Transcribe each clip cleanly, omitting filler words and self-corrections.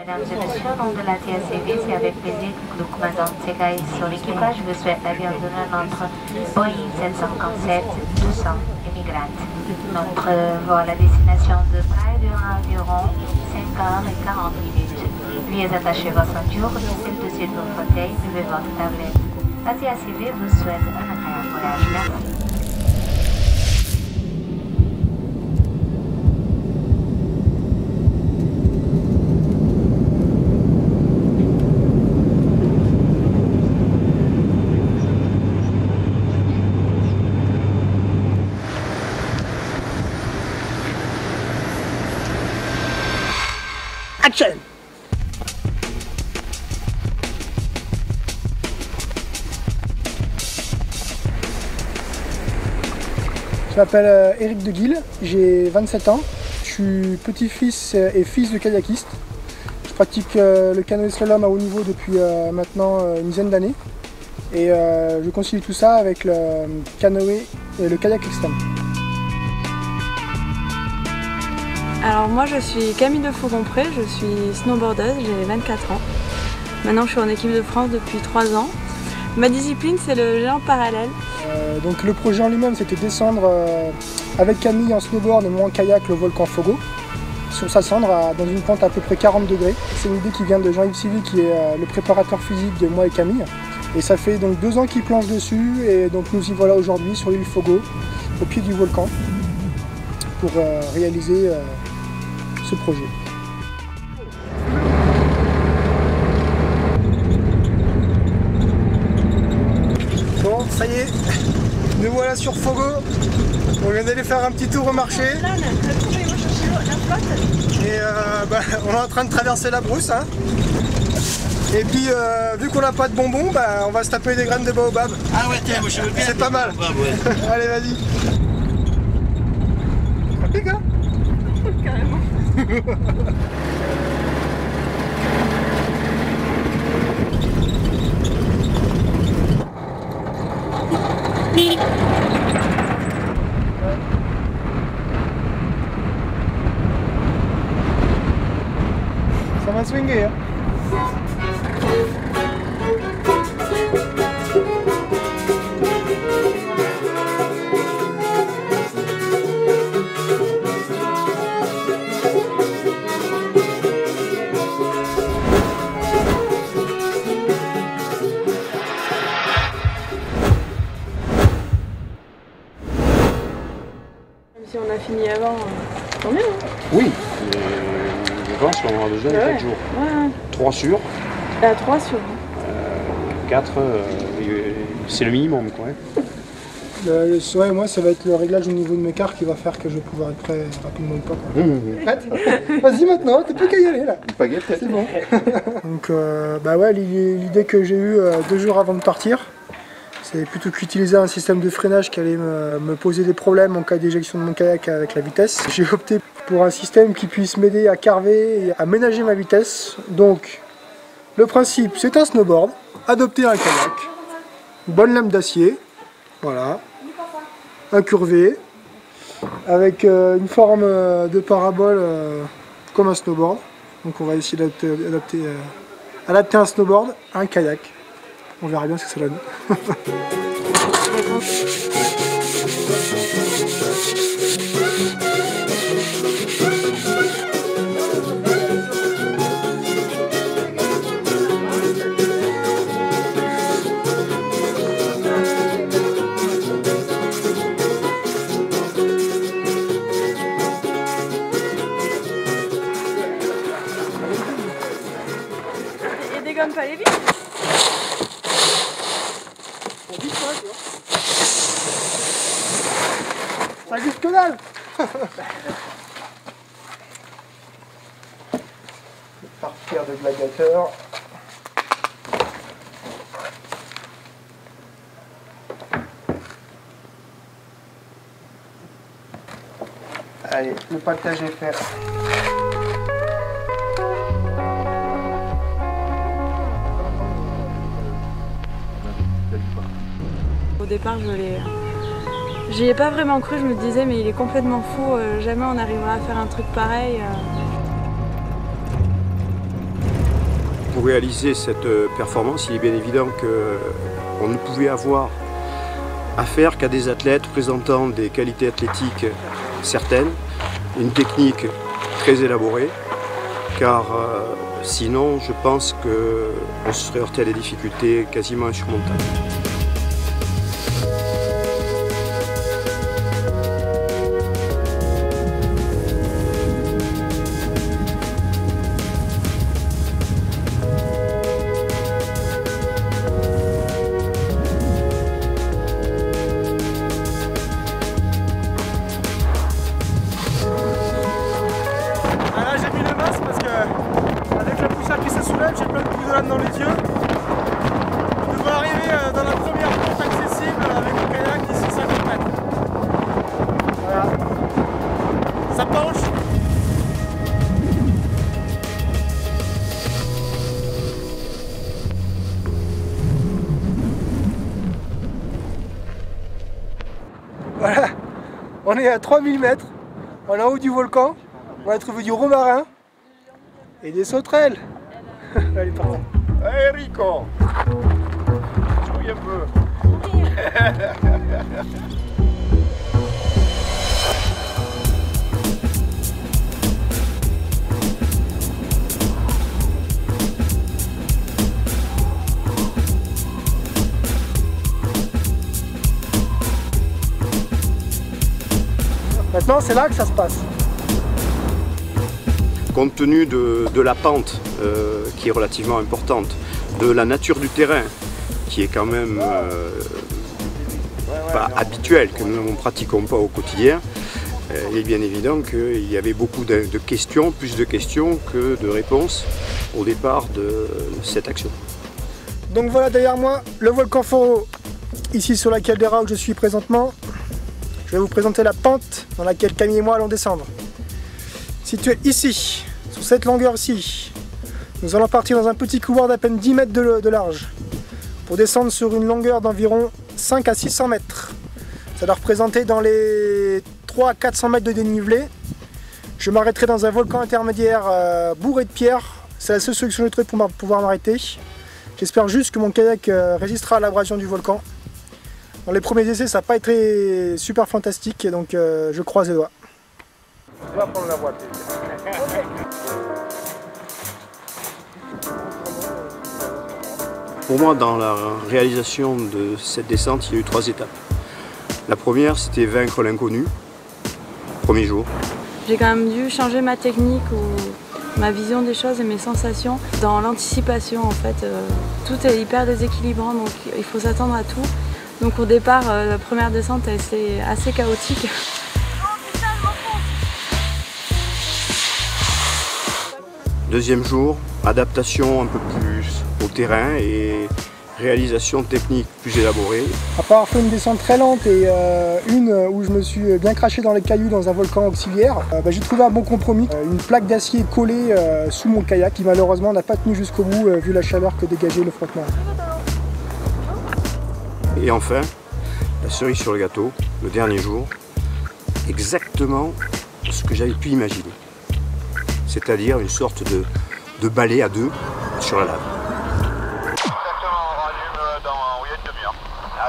Mesdames et messieurs, au nom de la TACV, c'est avec plaisir que le commandant Tsegai sur l'équipage vous souhaite la bienvenue à notre Boeing 757-200 Immigrant. Notre vol à destination de Praia durera environ 5h40. Veuillez attacher votre ceinture, glisser le dessus de votre fauteuil, levez votre tablette. La TACV vous souhaite un agréable voyage. Merci. Action! Je m'appelle Éric de Guil, j'ai 27 ans, je suis petit-fils et fils de kayakiste. Je pratique le canoë slalom à haut niveau depuis maintenant une dizaine d'années et je concilie tout ça avec le canoë et le kayak extrême. Alors moi je suis Camille de Faucompré, je suis snowboardeuse, j'ai 24 ans. Maintenant je suis en équipe de France depuis 3 ans. Ma discipline c'est le géant parallèle. Donc le projet en lui-même c'était descendre avec Camille en snowboard et moi en kayak le volcan Fogo sur sa cendre dans une pente à peu près 40 degrés. C'est une idée qui vient de Jean-Yves Sylvie qui est le préparateur physique de moi et Camille. Et ça fait donc 2 ans qu'il planche dessus et donc nous y voilà aujourd'hui sur l'île Fogo, au pied du volcan, pour réaliser ce projet. Bon, ça y est, nous voilà sur Fogo. On vient d'aller faire un petit tour au marché. Et on est en train de traverser la brousse. Hein. Et puis, vu qu'on n'a pas de bonbons, on va se taper des graines de baobab. Ah ouais, tiens, moi je veux bien. C'est pas mal. Ouais. Allez, vas-y. Ça pique, hein? Carrément. Ça va swinguer, hein? Si on a fini avant, tant mieux. Hein. Oui, je pense qu'on aura besoin de 4 jours. Ouais. 3 sûrs. 3 sur. 4, c'est le minimum, quoi. Ouais, moi ça va être le réglage au niveau de mes cartes qui va faire que je vais pouvoir être prêt rapidement ou pas. Prête? Vas-y maintenant, t'as plus qu'à y aller là. C'est bon. Donc ouais, l'idée que j'ai eue 2 jours avant de partir, c'est plutôt qu'utiliser un système de freinage qui allait me poser des problèmes en cas d'éjection de mon kayak avec la vitesse. J'ai opté pour un système qui puisse m'aider à carver et à ménager ma vitesse. Donc le principe c'est un snowboard, adopter un kayak, une bonne lame d'acier, voilà, incurvé, avec une forme de parabole comme un snowboard. Donc on va essayer d'adapter un snowboard à un kayak. On verra bien ce que ça donne. Et dégomme pas les vis. Ça glisse que dalle. Partir de gladiateur. Allez, le pactage est fait. Au départ, j'y ai pas vraiment cru, je me disais mais il est complètement fou, jamais on arrivera à faire un truc pareil. Pour réaliser cette performance, il est bien évident qu'on ne pouvait avoir affaire qu'à des athlètes présentant des qualités athlétiques certaines, une technique très élaborée, car sinon je pense qu'on se serait heurté à des difficultés quasiment insurmontables. J'ai plein de poussolanes dans les yeux. On devrait arriver dans la première pente accessible avec le kayak d'ici 50 mètres. Voilà. Ça penche. Voilà. On est à 3000 mètres. On est en haut du volcan. On a trouvé du romarin et des sauterelles. Allez, pardon. Hey Rico! Jouille un peu. Maintenant, c'est là que ça se passe. Compte tenu de la pente qui est relativement importante, de la nature du terrain qui est quand même pas habituelle, que nous ne pratiquons pas au quotidien, il est bien évident qu'il y avait beaucoup de questions, plus de questions que de réponses au départ de cette action. Donc voilà derrière moi le volcan Foro, ici sur la caldeira où je suis présentement. Je vais vous présenter la pente dans laquelle Camille et moi allons descendre. Situé ici, sur cette longueur-ci, nous allons partir dans un petit couloir d'à peine 10 mètres de large pour descendre sur une longueur d'environ 5 à 600 mètres. Ça doit représenter dans les 3 à 400 mètres de dénivelé. Je m'arrêterai dans un volcan intermédiaire bourré de pierres. C'est la seule solution que je trouve pour pouvoir m'arrêter. J'espère juste que mon kayak résistera à l'abrasion du volcan. Dans les premiers essais, ça n'a pas été super fantastique, donc je croise les doigts. On va prendre la voiture. Pour moi, dans la réalisation de cette descente, il y a eu 3 étapes. La première, c'était vaincre l'inconnu, premier jour. J'ai quand même dû changer ma technique ou ma vision des choses et mes sensations dans l'anticipation. En fait, tout est hyper déséquilibrant, donc il faut s'attendre à tout. Donc au départ, la première descente a été assez chaotique. Deuxième jour, adaptation un peu plus au terrain et réalisation technique plus élaborée. Après avoir fait une descente très lente et une où je me suis bien craché dans les cailloux dans un volcan auxiliaire, j'ai trouvé un bon compromis. Une plaque d'acier collée sous mon kayak qui malheureusement n'a pas tenu jusqu'au bout vu la chaleur que dégageait le frottement. Et enfin, la cerise sur le gâteau, le dernier jour, exactement ce que j'avais pu imaginer. C'est-à-dire une sorte de balai à deux sur la lave. Exactement, on rallume dans une demi-heure. À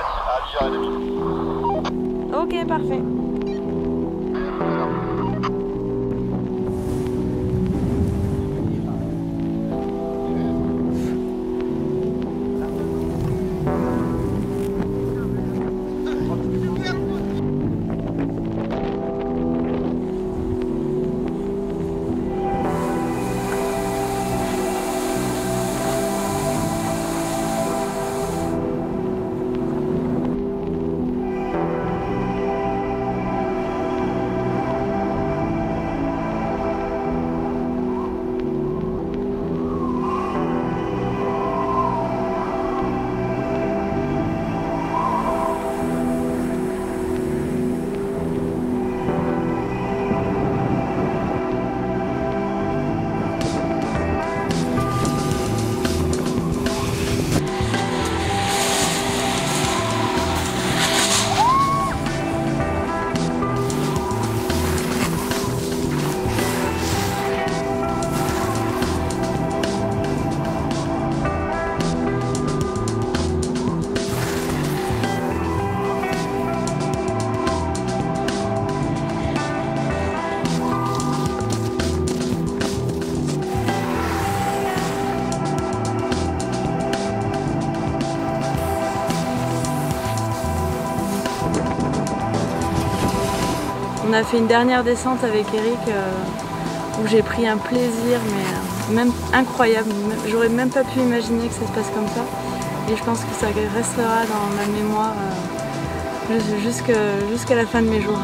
10h30. Ok, parfait. On a fait une dernière descente avec Eric où j'ai pris un plaisir mais même incroyable. J'aurais même pas pu imaginer que ça se passe comme ça. Et je pense que ça restera dans ma mémoire jusqu'à la fin de mes jours.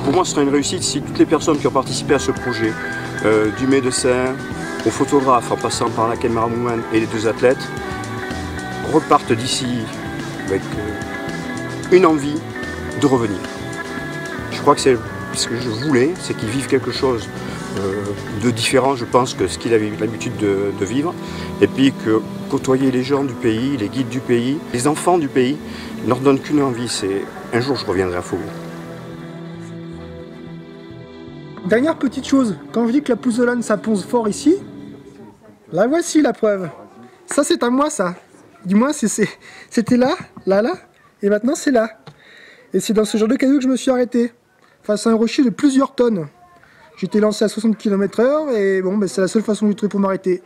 Pour moi, ce sera une réussite si toutes les personnes qui ont participé à ce projet, du médecin au photographe, en passant par la camerawoman et les 2 athlètes, repartent d'ici avec une envie de revenir. Je crois que c'est ce que je voulais, c'est qu'ils vivent quelque chose de différent, je pense, que ce qu'ils avaient l'habitude de vivre, et puis que côtoyer les gens du pays, les guides du pays, les enfants du pays, ne leur donne qu'une envie, c'est un jour je reviendrai à Fogo. Dernière petite chose, quand je dis que la pouzzolane ça ponce fort ici, la voici la preuve. Ça c'est à moi ça. Du moins c'était là, et maintenant c'est là. Et c'est dans ce genre de caillou que je me suis arrêté. Face à un rocher de plusieurs tonnes. J'étais lancé à 60 km/h et bon, c'est la seule façon que j'ai trouvé pour m'arrêter.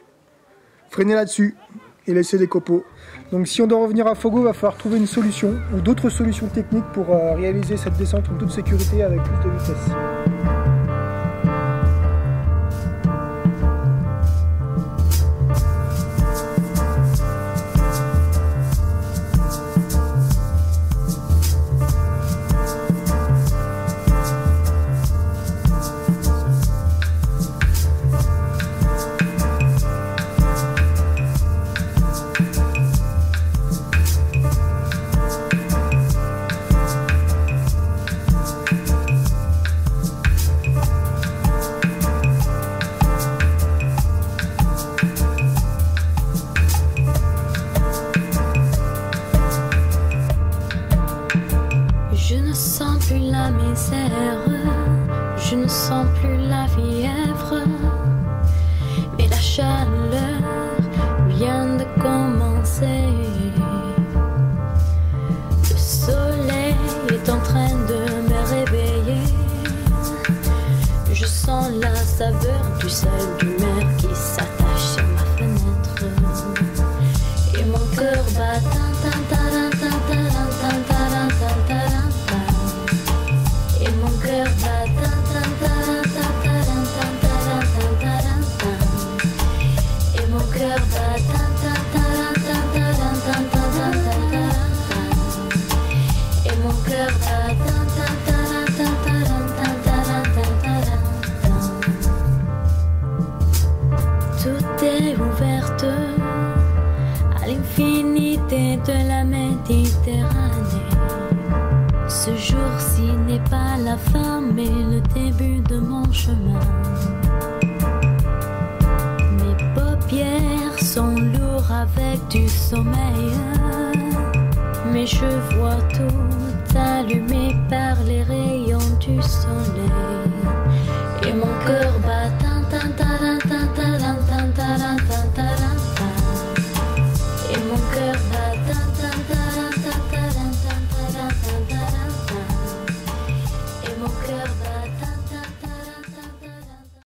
Freiner là-dessus et laisser des copeaux. Donc si on doit revenir à Fogo, il va falloir trouver une solution ou d'autres solutions techniques pour réaliser cette descente en toute sécurité avec plus de vitesse. Je ne sens plus la fièvre, mais la chaleur vient de commencer. Le soleil est en train de me réveiller. Je sens la saveur du sel du mer qui s'attache sur ma fenêtre. Et mon cœur bat et mon cœur bat et mon cœur bat et mon cœur bat. Tout est ouverte à l'infinité de la Méditerranée. Ce jour-ci n'est pas la fin, mais le début de mon chemin. Mes paupières sont lourdes avec du sommeil, mais je vois tout allumé par les rayons du soleil. Et mon cœur bat.